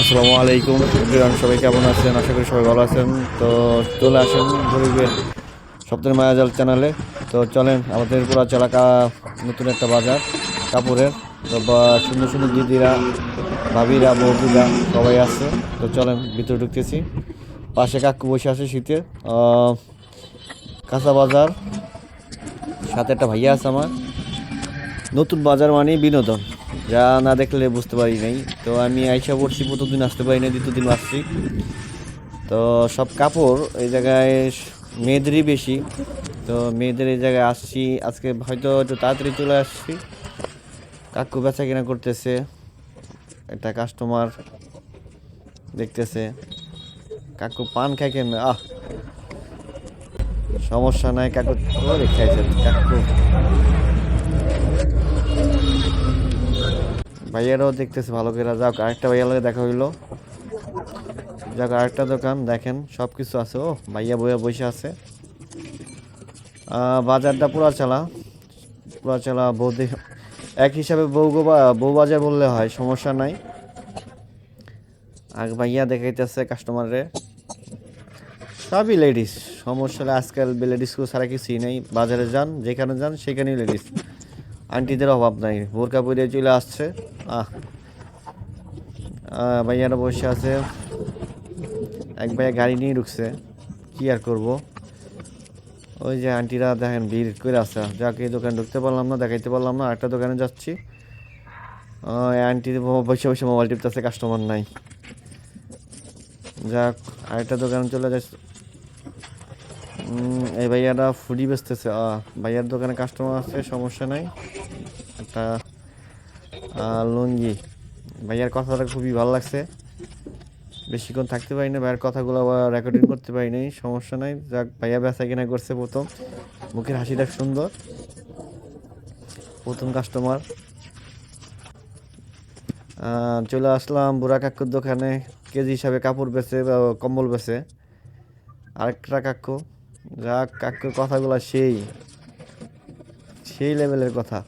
আসসালামু আলাইকুম এভরিওয়ান, সবাই কেমন আছেন? আশা করি সবাই ভালো আছেন। তো চলে আসেন গরিবের সপ্তাহের মায়াজাল চ্যানেলে। তো চলেন, আমাদের পুরা এলাকা নতুন একটা বাজার কাপড়ের। তো সুন্দর সুন্দর দিদিরা, ভাবিরা, বৌদিরা সবাই আছে। তো চলেন ভিতরে ঢুকতেছি। পাশে কাকু বসে আছে শীতের কাঁচা বাজার, সাথে একটা ভাইয়া আছে আমার। নতুন বাজার মানে বিনোদন, যা না দেখলে বুঝতে পারি নাই। তো আমি আইসা পড়ছি, প্রথমদিন আসতে পারি না, দ্বিতীয় দিন আসছি। তো সব কাপড় এই জায়গায় মেয়েদেরই বেশি। তো মেয়েদের এই জায়গায় আসছি আজকে, হয়তো একটু তাড়াতাড়ি চলে আসছি। কাকু বেচা কিনা করতেছে, একটা কাস্টমার দেখতেছে। কাকু পান খাই কেন? সমস্যা নাই কাকু, ওরে খাইছে কাকু। ভাইয়ারাও দেখতেছে ভালো করে। যাক, আরেকটা ভাইয়ার লাগে দেখা হইলো। যাক, আরেকটা দোকান দেখেন, সব কিছু আছে। ও ভাইয়া বইয়া বসে আছে। বাজারটা পুরা চালা বৌদি এক হিসাবে বউ বাজার বললে হয়, সমস্যা নাই। আর ভাইয়া দেখাইতেছে কাস্টমারে, সবই লেডিস। সমস্যা নেই, আজকাল লেডিস ছাড়া কিছুই নেই। বাজারে যান, যেখানে যান সেখানেই লেডিস। আন্টিদের অভাব নাই, বোরকা পরে চলে আসছে। আহ ভাইয়ারা বসে আছে। এক ভাইয়া গাড়ি নিয়ে ঢুকছে, কি আর করব। ওই যে আন্টিরা দেখেন ভিড় করে আছে। যাকে এই দোকানে ঢুকতে পারলাম না, দেখাইতে পারলাম না, একটা দোকানে যাচ্ছি। আন্টি বসে বসে মোবাইল টিপতেছে, কাস্টমার নাই। যাক, আরেকটা দোকানে চলে যাচ্ছে। এই ভাইয়ারা ফুডি বেচতেছে। ভাইয়ার দোকানে কাস্টমার আছে, সমস্যা নাই। একটা লুঙ্গি। ভাইয়ার কথাটা খুবই ভালো লাগছে। বেশিক্ষণ থাকতে পারি না, ভাইয়ের কথাগুলো আবার রেকর্ডিং করতে পারি নাই, সমস্যা নাই। যাক, ভাইয়া বেচা কিনা করছে প্রথম, মুখের হাসিটা সুন্দর। প্রথম কাস্টমার। চলে আসলাম বুড়া কাকুর দোকানে, কেজি হিসাবে কাপড় বেচে বা কম্বল বেচে। আরেকটা কাকু, যাক কাকুর কথাগুলো সেই সেই লেভেলের কথা।